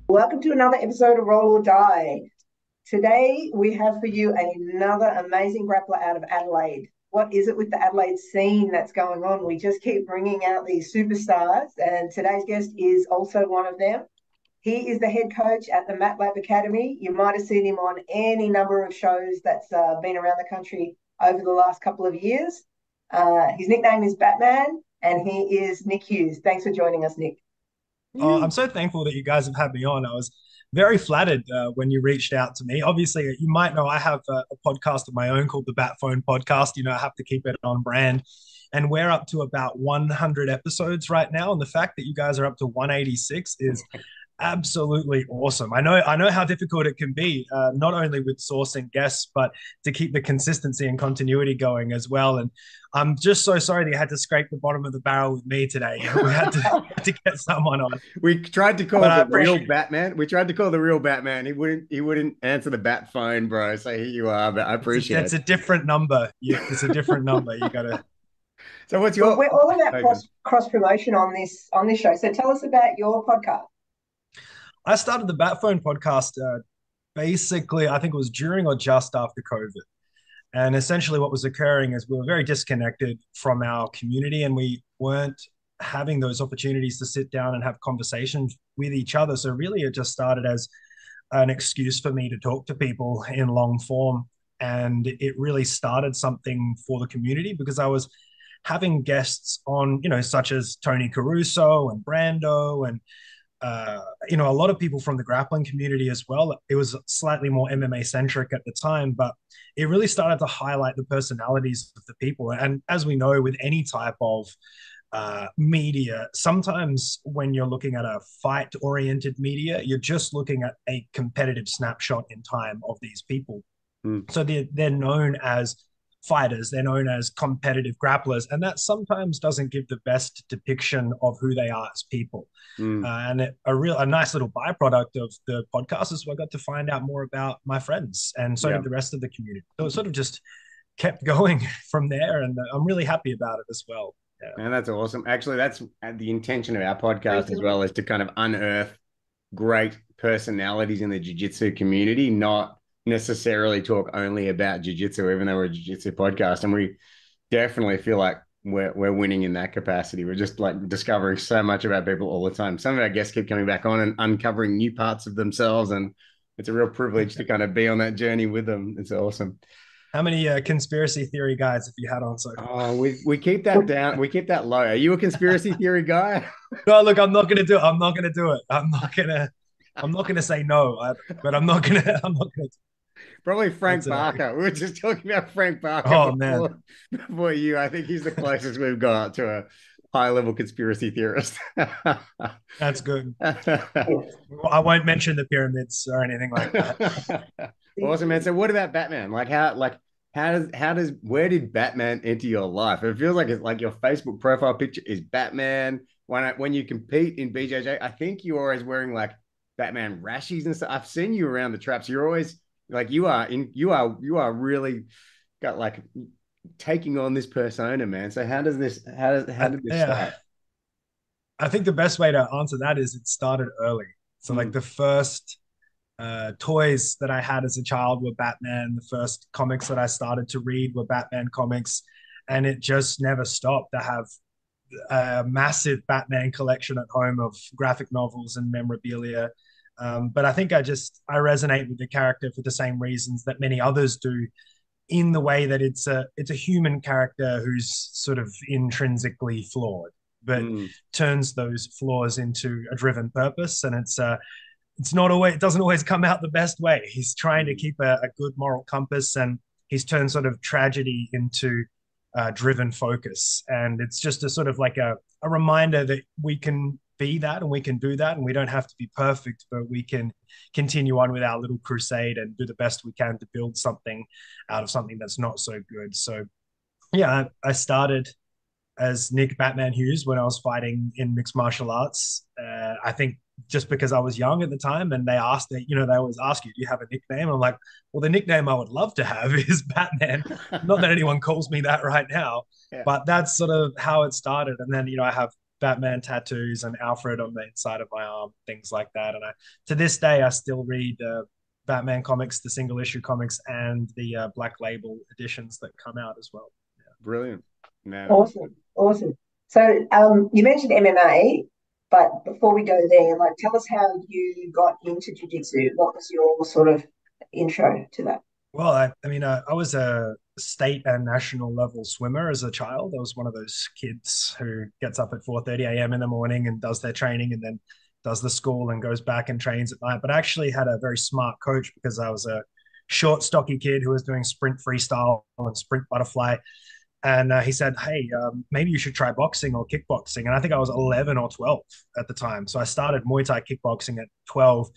Welcome to another episode of Roll or Die. Today we have for you another amazing grappler out of Adelaide. What is it with the Adelaide scene that's going on? We just keep bringing out these superstars, and today's guest is also one of them. He is the head coach at the MatLab Academy. You might have seen him on any number of shows that's been around the country over the last couple of years. His nickname is Batman, and he is Nick Hughes. Thanks for joining us, Nick. I'm so thankful that you guys have had me on. I was very flattered when you reached out to me. Obviously, you might know I have a podcast of my own called the Bat Phone Podcast. You know, I have to keep it on brand. And we're up to about 100 episodes right now. And the fact that you guys are up to 186 is absolutely awesome. I know how difficult it can be, not only with sourcing guests, but to keep the consistency and continuity going as well. And I'm just so sorry that you had to scrape the bottom of the barrel with me today. We had to get someone on. We tried to call the real Batman. We tried to call the real Batman. He wouldn't answer the bat phone, bro. So here you are. But I appreciate it. It's a different number. It's a different number. You gotta. So what's your? We're all about cross promotion on this show. So tell us about your podcast. I started the Bat Phone podcast basically, I think it was during or just after COVID. And essentially what was occurring is we were very disconnected from our community and we weren't having those opportunities to sit down and have conversations with each other. So really it just started as an excuse for me to talk to people in long form. And it really started something for the community because I was having guests on, you know, such as Tony Caruso and Brando and you know, a lot of people from the grappling community as well. It was slightly more MMA centric at the time, but it really started to highlight the personalities of the people. And as we know, with any type of media, sometimes when you're looking at a fight oriented media, you're just looking at a competitive snapshot in time of these people. So they're known as fighters, they're known as competitive grapplers, and that sometimes doesn't give the best depiction of who they are as people. And a nice little byproduct of the podcast is I got to find out more about my friends, and so did the rest of the community. So it sort of just kept going from there, and I'm really happy about it as well. And that's awesome. Actually, that's the intention of our podcast as well, is to kind of unearth great personalities in the jiu-jitsu community, not necessarily talk only about jiu-jitsu, even though we're a jiu-jitsu podcast. And we definitely feel like we're winning in that capacity. We're just like discovering so much about people all the time. Some of our guests keep coming back on and uncovering new parts of themselves, and it's a real privilege to kind of be on that journey with them. It's awesome. How many conspiracy theory guys have you had on so far? Oh, we keep that down. We keep that low. Are you a conspiracy theory guy? No, look, I'm not going to do it. I'm not going to do it. I'm not going to say no, but I'm not going to. Probably Frank Barker. We were just talking about Frank Barker. Oh, man. Before you. I think he's the closest we've got to a high-level conspiracy theorist. That's good. I won't mention the pyramids or anything like that. Awesome, man. So what about Batman? Where did Batman enter your life? It feels like it's like your Facebook profile picture is Batman. When you compete in BJJ, I think you're always wearing like Batman rashies and stuff. I've seen you around the traps. You're always like you are really got like taking on this persona, man. So how did this start? I think the best way to answer that is it started early. So like the first toys that I had as a child were Batman. The first comics that I started to read were Batman comics, and it just never stopped. I have a massive Batman collection at home of graphic novels and memorabilia. But I think I resonate with the character for the same reasons that many others do, in the way that it's a human character who's sort of intrinsically flawed, but turns those flaws into a driven purpose. And it doesn't always come out the best way. He's trying to keep a good moral compass, and he's turned sort of tragedy into driven focus. And it's just a sort of like a reminder that we can be that and we can do that, and we don't have to be perfect, but we can continue on with our little crusade and do the best we can to build something out of something that's not so good. So yeah, I started as Nick Batman Hughes when I was fighting in mixed martial arts. I think just because I was young at the time, and they they always ask you, do you have a nickname? I'm like, well, the nickname I would love to have is Batman. Not that anyone calls me that right now, Yeah. but that's sort of how it started. And then, I have Batman tattoos and Alfred on the inside of my arm, things like that. And to this day, I still read Batman comics, the single issue comics, and the Black Label editions that come out as well. Yeah. Brilliant. Man. Awesome, awesome. So you mentioned MMA, but before we go there, like tell us how you got into jiu-jitsu. What was your sort of intro to that? Well, I was a state and national level swimmer as a child. I was one of those kids who gets up at 4:30 a.m. in the morning and does their training and then does the school and goes back and trains at night. But I actually had a very smart coach because I was a short, stocky kid who was doing sprint freestyle and sprint butterfly. And he said, hey, maybe you should try boxing or kickboxing. And I think I was 11 or 12 at the time. So I started Muay Thai kickboxing at 12,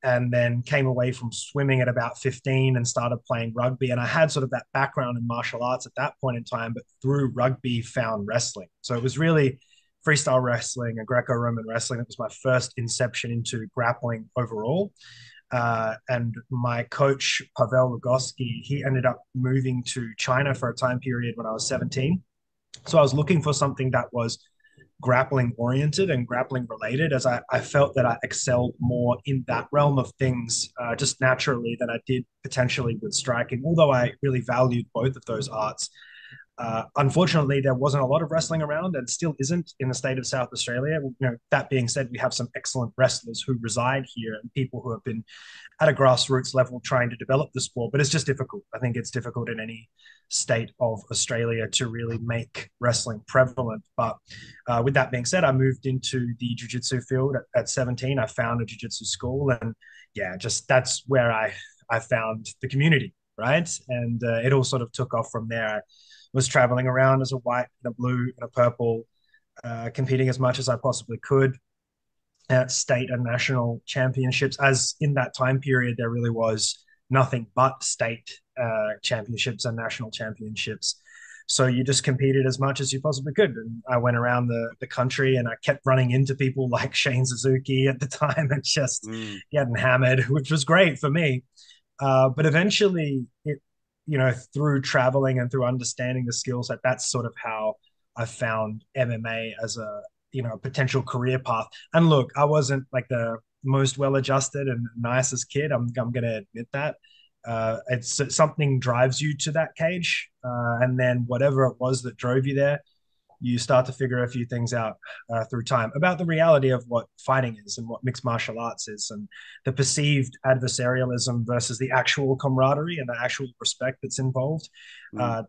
and then came away from swimming at about 15 and started playing rugby. And I had sort of that background in martial arts at that point in time, but through rugby found wrestling. So it was really freestyle wrestling and Greco-Roman wrestling. That was my first inception into grappling overall. And my coach, Pavel Rogoski, he ended up moving to China for a time period when I was 17. So I was looking for something that was grappling oriented and grappling related, as I felt that I excelled more in that realm of things just naturally than I did potentially with striking, although I really valued both of those arts. Unfortunately, there wasn't a lot of wrestling around and still isn't in the state of South Australia. That being said, we have some excellent wrestlers who reside here and people who have been at a grassroots level trying to develop the sport, but it's just difficult. I think it's difficult in any state of Australia to really make wrestling prevalent. But with that being said, I moved into the jiu-jitsu field at 17. I found a jiu-jitsu school, and yeah, just that's where I found the community, right? And it all sort of took off from there. I was traveling around as a white and a blue and a purple, competing as much as I possibly could at state and national championships. As in that time period, there really was nothing but state championships and national championships. So you just competed as much as you possibly could. And I went around the country and I kept running into people like Shane Suzuki at the time and just getting hammered, which was great for me. But eventually, through traveling and through understanding the skill set, that's sort of how I found MMA as a potential career path. And look, I wasn't like the most well-adjusted and nicest kid. I'm going to admit that. It's something drives you to that cage, and then whatever it was that drove you there, you start to figure a few things out through time about the reality of what fighting is and what mixed martial arts is and the perceived adversarialism versus the actual camaraderie and the actual respect that's involved.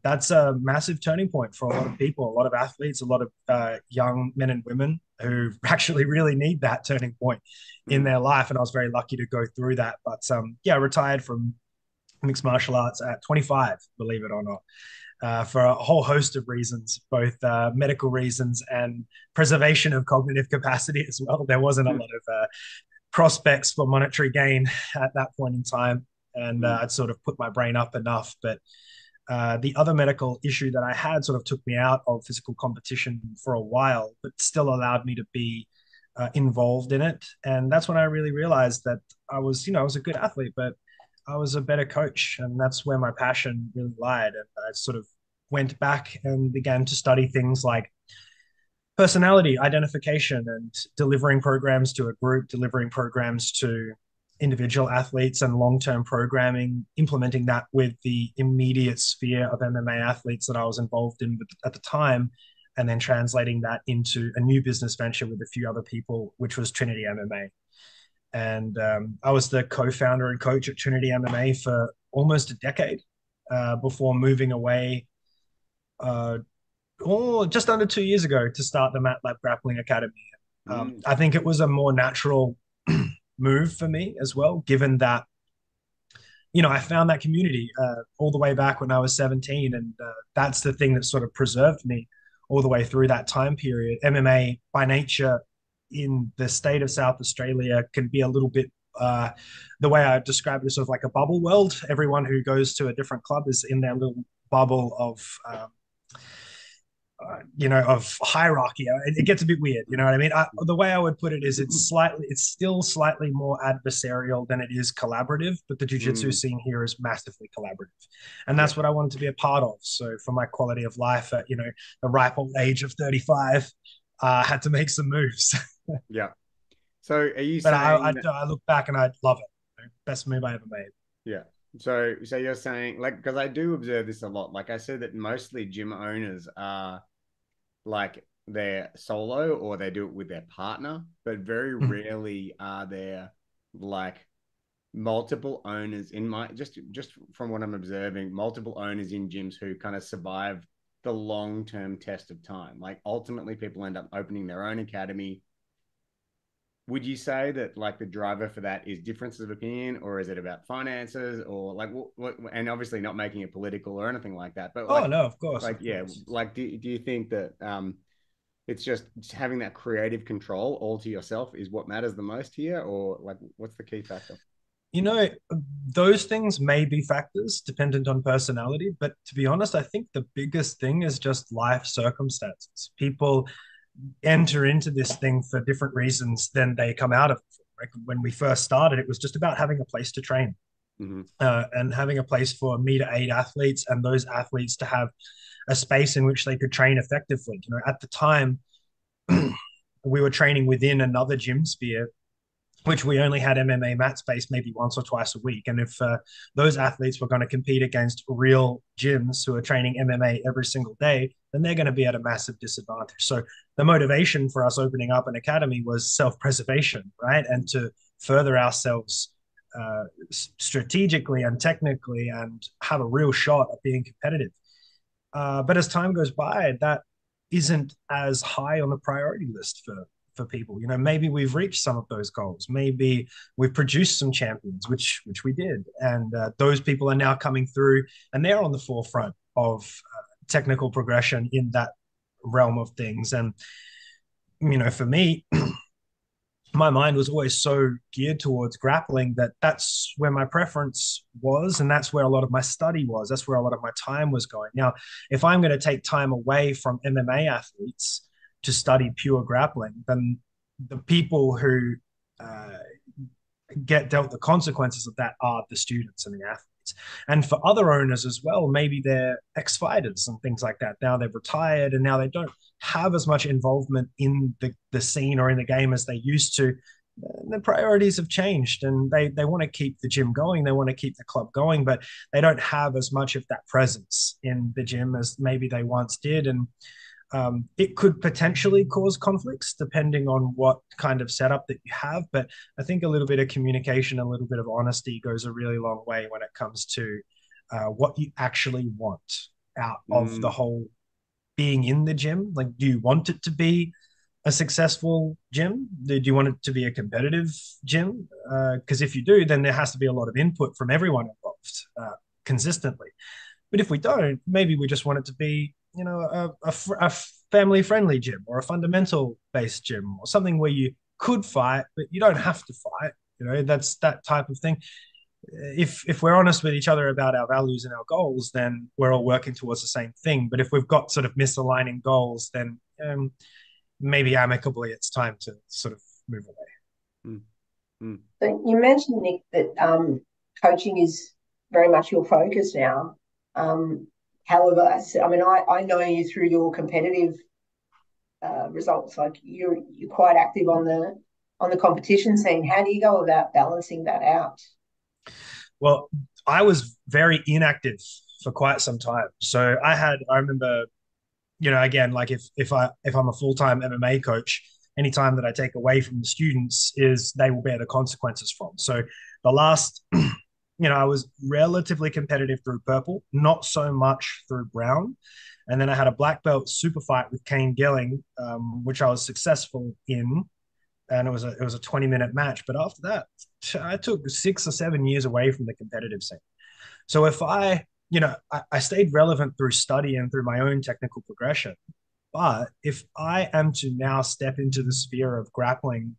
That's a massive turning point for a lot of people, a lot of athletes, a lot of young men and women who actually really need that turning point in their life. And I was very lucky to go through that. But I retired from mixed martial arts at 25, believe it or not. For a whole host of reasons, both medical reasons and preservation of cognitive capacity as well. There wasn't a lot of prospects for monetary gain at that point in time, and I'd sort of put my brain up enough. But the other medical issue that I had sort of took me out of physical competition for a while, but still allowed me to be involved in it. And that's when I really realized that I was a good athlete, but I was a better coach, and that's where my passion really lied. And I sort of went back and began to study things like personality identification and delivering programs to a group, delivering programs to individual athletes and long-term programming, implementing that with the immediate sphere of MMA athletes that I was involved in at the time, and then translating that into a new business venture with a few other people, which was Trinity MMA. And I was the co-founder and coach at Trinity MMA for almost a decade before moving away just under 2 years ago to start the MatLab Grappling Academy. I think it was a more natural move for me as well, given that, I found that community all the way back when I was 17. And that's the thing that sort of preserved me all the way through that time period. MMA by nature in the state of South Australia can be a little bit, the way I describe it is sort of like a bubble world. Everyone who goes to a different club is in their little bubble of of hierarchy. It gets a bit weird. You know what I mean? The way I would put it is it's still slightly more adversarial than it is collaborative, but the jiu-jitsu scene here is massively collaborative. And that's what I wanted to be a part of. So for my quality of life at, the ripe old age of 35, I had to make some moves. Yeah. So are you But saying I look back and I love it. Best move I ever made. yeah. So you're saying, like, because I do observe this a lot. Like I said that mostly gym owners are like they're solo or they do it with their partner, but very rarely are there like multiple owners in my just from what I'm observing, multiple owners in gyms who kind of survive the long-term test of time. Like ultimately people end up opening their own academy. Would you say that like the driver for that is differences of opinion, or is it about finances, or like what and obviously not making it political or anything like that, but Oh like no, of course, like of yeah, course. like do you think that it's just having that creative control all to yourself is what matters the most here, or like what's the key factor? You know, those things may be factors dependent on personality, but to be honest, I think the biggest thing is just life circumstances. People enter into this thing for different reasons than they come out of it for. Like when we first started, it was just about having a place to train and having a place for me to aid athletes and those athletes to have a space in which they could train effectively. At the time, we were training within another gym sphere which we only had MMA mat space maybe once or twice a week. And if those athletes were going to compete against real gyms who are training MMA every single day, then they're going to be at a massive disadvantage. So the motivation for us opening up an academy was self-preservation, right? And to further ourselves strategically and technically and have a real shot at being competitive. But as time goes by, that isn't as high on the priority list for people. Maybe we've reached some of those goals. Maybe we've produced some champions, which we did, and those people are now coming through, and they're on the forefront of technical progression in that realm of things. And for me, my mind was always so geared towards grappling that that's where my preference was, and that's where a lot of my study was. That's where a lot of my time was going. Now, if I'm going to take time away from MMA athletes to study pure grappling, then the people who uh, get dealt the consequences of that are the students and the athletes. And for other owners as well, maybe they're ex-fighters and things like that. Now they've retired and now they don't have as much involvement in the scene or in the game as they used to. The priorities have changed and they want to keep the gym going. They want to keep the club going, but they don't have as much of that presence in the gym as maybe they once did. And it could potentially cause conflicts depending on what kind of setup that you have. But I think a little bit of communication, a little bit of honesty goes a really long way when it comes to what you actually want out of the whole being in the gym. Like, do you want it to be a successful gym? Do you want it to be a competitive gym? Because if you do, then there has to be a lot of input from everyone involved consistently. But if we don't, maybe we just want it to be, a family friendly gym or a fundamental based gym or something where you could fight, but you don't have to fight. That's that type of thing. If we're honest with each other about our values and our goals, then we're all working towards the same thing. But if we've got sort of misaligning goals, then maybe amicably it's time to sort of move away. So you mentioned, Nick, that coaching is very much your focus now. However, I know you through your competitive results. Like you're quite active on the competition scene. How do you go about balancing that out? Well, I was very inactive for quite some time. So I remember, again, like if I'm a full-time MMA coach, any time that I take away from the students is they will bear the consequences from. So the last, I was relatively competitive through purple, not so much through brown. And then I had a black belt super fight with Kane Gelling, which I was successful in. And it was a 20-minute match. But after that, I took 6 or 7 years away from the competitive scene. So if I stayed relevant through study and through my own technical progression. But if I am to now step into the sphere of grappling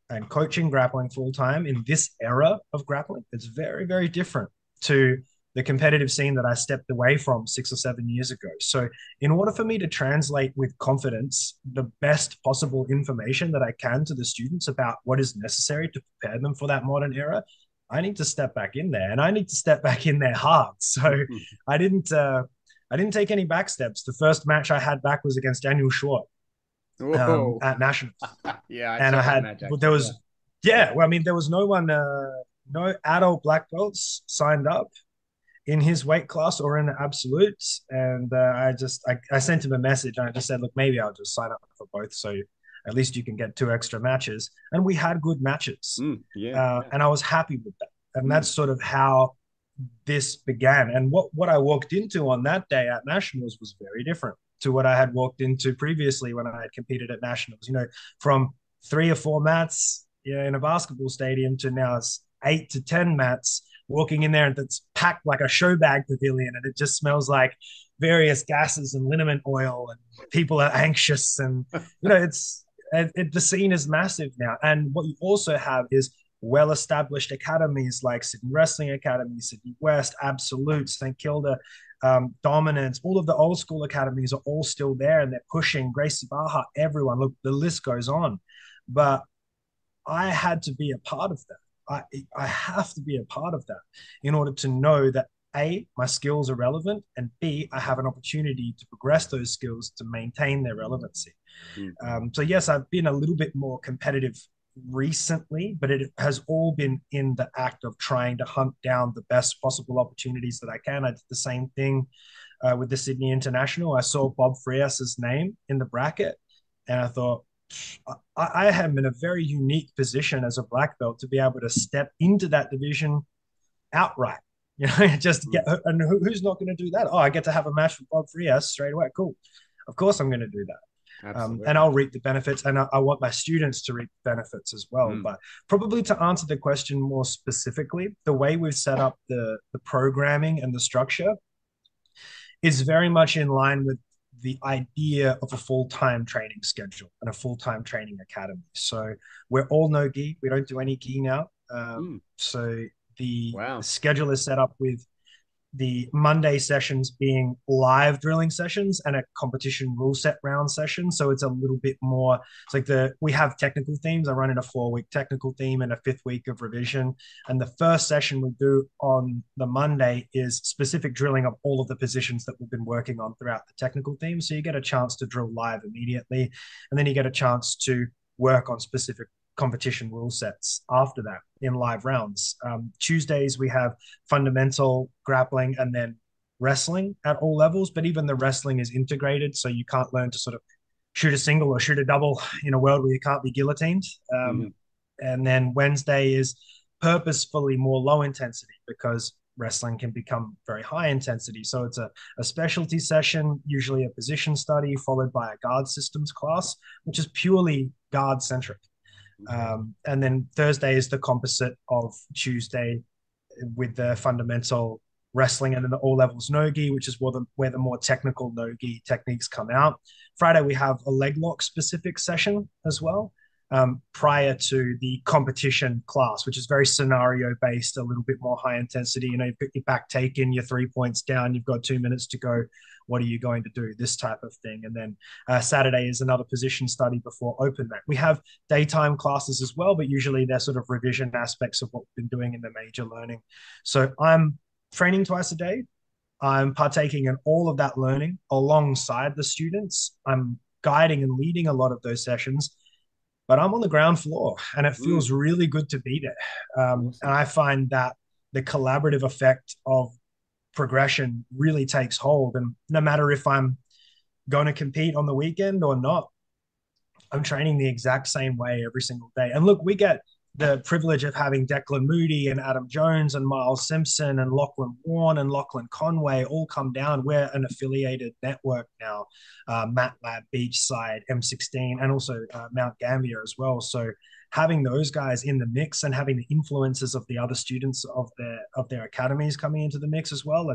and coaching grappling full time in this era of grappling, it's very, very different to the competitive scene that I stepped away from 6 or 7 years ago. So, in order for me to translate with confidence the best possible information that I can to the students about what is necessary to prepare them for that modern era, I need to step back in there, and I need to step back in there hard. So, I didn't. I didn't take any back steps. The first match I had back was against Daniel Short at Nationals. Yeah, and I had match, there was well, I mean, there was no one, no adult black belts signed up in his weight class or in the absolutes, and I sent him a message and I just said, look, maybe I'll just sign up for both, so at least you can get 2 extra matches, and we had good matches. And I was happy with that, and that's sort of how this began. And what I walked into on that day at Nationals was very different to what I had walked into previously when I had competed at Nationals. You know, from 3 or 4 mats, in a basketball stadium to now it's 8 to 10 mats. Walking in there and it's packed like a show bag pavilion, and it just smells like various gases and liniment oil, and people are anxious, and the scene is massive now. And what you also have is well-established academies like Sydney Wrestling Academy, Sydney West, Absolute, St Kilda, Dominance. All of the old school academies are all still there, and they're pushing Gracie Barra, everyone. Look, the list goes on. But I had to be a part of that. I have to be a part of that in order to know that A, my skills are relevant, and B, I have an opportunity to progress those skills to maintain their relevancy. So yes, I've been a little bit more competitive recently, but it has all been in the act of trying to hunt down the best possible opportunities that I can. I did the same thing with the Sydney International. I saw Bob Frias's name in the bracket, and I thought, I am in a very unique position as a black belt to be able to step into that division outright. Just get, and who's not going to do that? Oh, I get to have a match with Bob Frias straight away. Cool. Of course I'm going to do that. And I'll reap the benefits, and I want my students to reap the benefits as well. But probably to answer the question more specifically, the way we've set up the programming and the structure is very much in line with the idea of a full-time training schedule and a full-time training academy. So we're all no gi. We don't do any gi now. So the schedule is set up with the Monday sessions being live drilling sessions and a competition rule set round session. So it's a little bit more, it's like we have technical themes. I run in a 4-week technical theme and a 5th week of revision. And the first session we do on the Monday is specific drilling of all of the positions that we've been working on throughout the technical theme. So you get a chance to drill live immediately. And then you get a chance to work on specific competition rule sets after that in live rounds. Tuesdays we have fundamental grappling and then wrestling at all levels, but even the wrestling is integrated, so you can't learn to sort of shoot a single or shoot a double in a world where you can't be guillotined. And then Wednesday is purposefully more low intensity because wrestling can become very high intensity. So it's a specialty session, usually a position study, followed by a guard systems class, which is purely guard centric. And then Thursday is the composite of Tuesday with the fundamental wrestling and then the all levels no-gi, which is where the more technical no-gi techniques come out. Friday, we have a leg lock specific session as well, prior to the competition class, which is very scenario based, a little bit more high intensity. You've got your back taken, your 3 points down, you've got 2 minutes to go. What are you going to do? This type of thing. And then Saturday is another position study before open mat. We have daytime classes as well, but usually they're sort of revision aspects of what we've been doing in the major learning. So I'm training twice a day. I'm partaking in all of that learning alongside the students. I'm guiding and leading a lot of those sessions, but I'm on the ground floor and it feels really good to be there. Awesome. And I find that the collaborative effect of progression really takes hold. And no matter if I'm going to compete on the weekend or not, I'm training the exact same way every single day. And look, we get the privilege of having Declan Moody and Adam Jones and Miles Simpson and Lachlan Warren and Lachlan Conway all come down. We're an affiliated network now, MatLab, Beachside, M16, and also Mount Gambier as well. So having those guys in the mix and having the influences of the other students of their academies coming into the mix as well,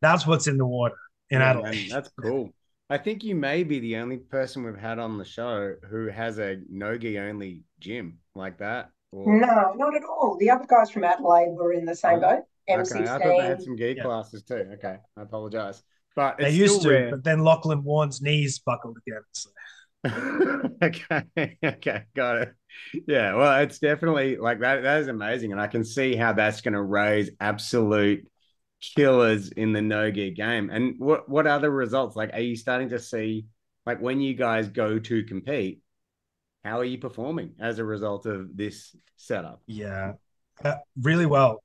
that's what's in the water in Adelaide. Man, that's cool. I think you may be the only person we've had on the show who has a no-gi only gym like that. No, not at all. The other guys from Adelaide were in the same boat. Okay, I thought they had M16. some gi Yeah, classes too. Okay, I apologize, but they it's used still to, rare. but then Lachlan Warren's knees buckled again. So. Okay, okay, got it. Yeah, well, it's definitely like that. That is amazing, and I can see how that's going to raise absolute killers in the no gear game. And what other results? Like, are you starting to see like when you guys go to compete? How are you performing as a result of this setup? Yeah, really well.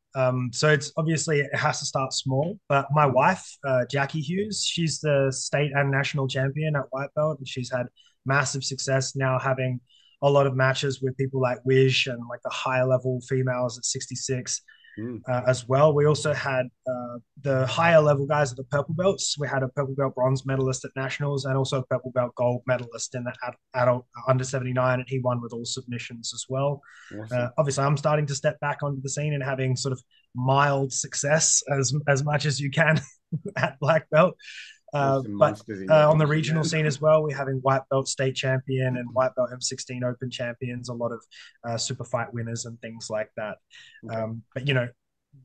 So it's obviously it has to start small. But my wife, Jackie Hughes, she's the state and national champion at white belt, and she's had massive success now, having a lot of matches with people like Wish and like the higher level females at 66. Mm. As well. We also had the higher level guys at the purple belts. We had a purple belt bronze medalist at nationals and also a purple belt gold medalist in the adult under 79, and he won with all submissions as well. Awesome. Obviously, I'm starting to step back onto the scene and having sort of mild success as much as you can at black belt. There's some But monsters in your on the division, regional man. scene as well, we're having white belt state champion and white belt M16 open champions, a lot of super fight winners and things like that. Okay.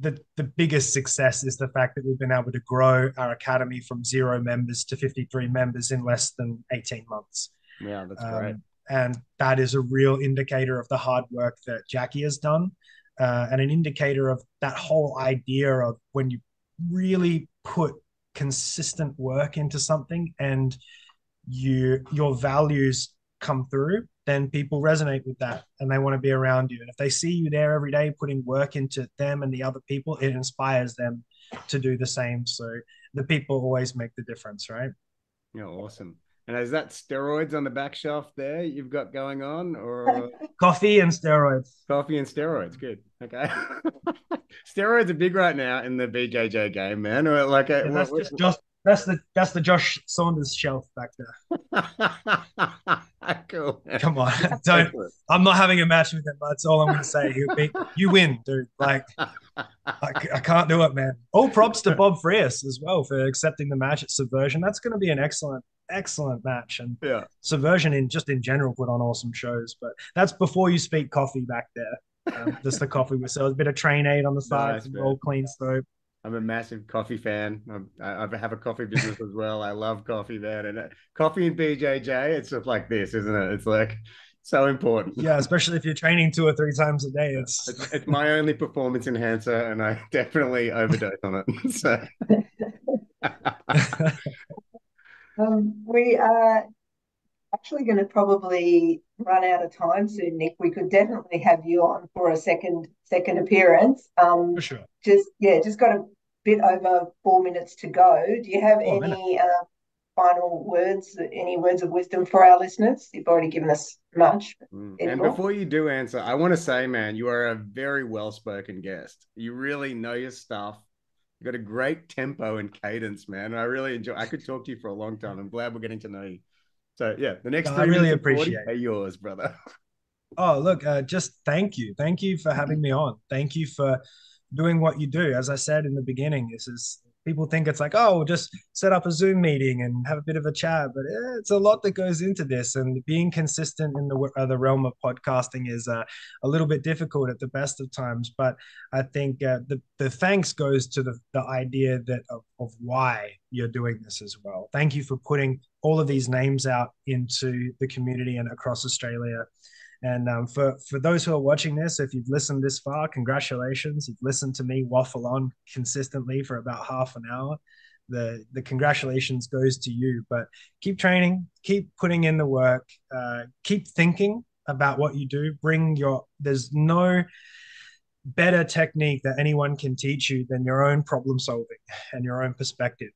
But the biggest success is the fact that we've been able to grow our academy from 0 members to 53 members in less than 18 months. Yeah, that's great. And that is a real indicator of the hard work that Jackie has done, and an indicator of that whole idea of when you really put consistent work into something and your values come through, then people resonate with that and they want to be around you. And if they see you there every day putting work into them and the other people, it inspires them to do the same. So the people always make the difference, right? Yeah, awesome. And is that steroids on the back shelf there you've got going on, or Coffee and steroids. coffee and steroids? Good. Okay. Steroids are big right now in the BJJ game, man. Or like, Yeah, that's just Josh. That's the Josh Saunders shelf back there. cool. Man. Come on, don't. I'm not having a match with him. That's all I'm going to say. You win, dude. Like, I can't do it, man. All props to Bob Frias as well for accepting the match at Subversion. That's going to be an excellent match. And Yeah. Subversion in general put on awesome shows. But that's before you speak coffee back there. Just the coffee we sell. A bit of Train Aid on the side, Nice, some man. roll clean soap. I'm a massive coffee fan. I have a coffee business as well. I love coffee, man. And coffee and BJJ, it's just like this, isn't it? It's like so important. Yeah, especially if you're training 2 or 3 times a day. It's my only performance enhancer, and I definitely overdose on it. So we are actually going to probably run out of time soon, Nick. We could definitely have you on for a second appearance. For sure. Just got a bit over 4 minutes to go. Do you have any final words, any words of wisdom for our listeners? You've already given us much. And before you do answer, I want to say, man, you are a very well-spoken guest. You really know your stuff. You got a great tempo and cadence, man. I really enjoy. I could talk to you for a long time. I'm glad we're getting to know you. So yeah, the next 3 I really minutes appreciate are yours, brother. Oh, look, just thank you. Thank you for having me on. Thank you for doing what you do. As I said in the beginning, this is people think it's like, oh, just set up a Zoom meeting and have a bit of a chat, but it's a lot that goes into this. And being consistent in the realm of podcasting is a little bit difficult at the best of times. But I think the thanks goes to the idea that of why you're doing this as well. Thank you for putting all of these names out into the community and across Australia. And for those who are watching this, if you've listened this far, congratulations. You've listened to me waffle on consistently for about half an hour. The congratulations goes to you. But keep training, keep putting in the work, keep thinking about what you do. There's no better technique that anyone can teach you than your own problem solving and your own perspective.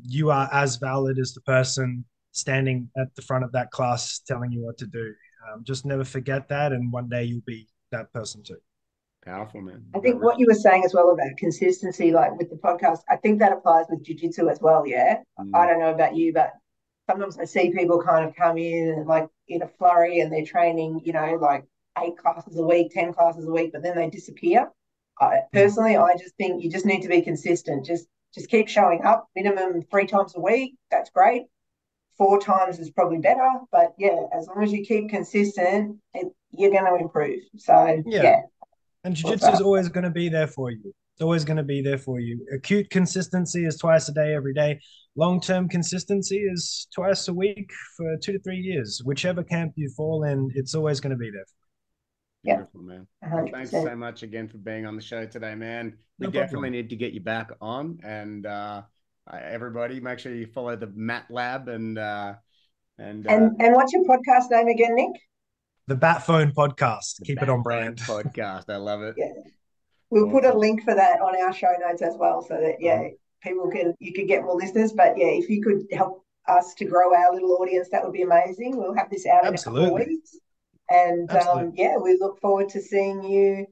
You are as valid as the person standing at the front of that class telling you what to do. Just never forget that, and one day you'll be that person too. Powerful, man. I think what you were saying as well about consistency, like with the podcast, I think that applies with jiu-jitsu as well, yeah? I don't know about you, but sometimes I see people kind of come in and like in a flurry and they're training, like 8 classes a week, 10 classes a week, but then they disappear. Personally, I just think you just need to be consistent. Just keep showing up, minimum 3 times a week. That's great. 4 times is probably better, but yeah, as long as you keep consistent, you're going to improve. So yeah. And jiu-jitsu is always going to be there for you. It's always going to be there for you. Acute consistency is twice a day, every day. Long-term consistency is twice a week for 2 to 3 years. Whichever camp you fall in, it's always going to be there. Beautiful, man. Well, 100%. thanks so much again for being on the show today, man. We No definitely problem. need to get you back on. And everybody, make sure you follow the MatLab And what's your podcast name again, Nick? The Bat Phone Podcast. the Keep it Bat on Phone brand. Podcast. I love it. Yeah. We'll put a Awesome. link for that on our show notes as well, so that people can get more listeners. But yeah, if you could help us to grow our little audience, that would be amazing. We'll have this out in a couple of Absolutely. weeks, and Absolutely. we look forward to seeing you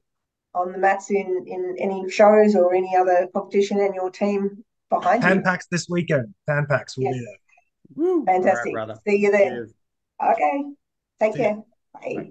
on the mats in any shows or any other competition, and your team behind Pan you. packs this weekend. Pan packs will Yes, be there. Woo. All right, fantastic. brother. See you there. Cheers. Okay, take See ya. care. Bye. Bye.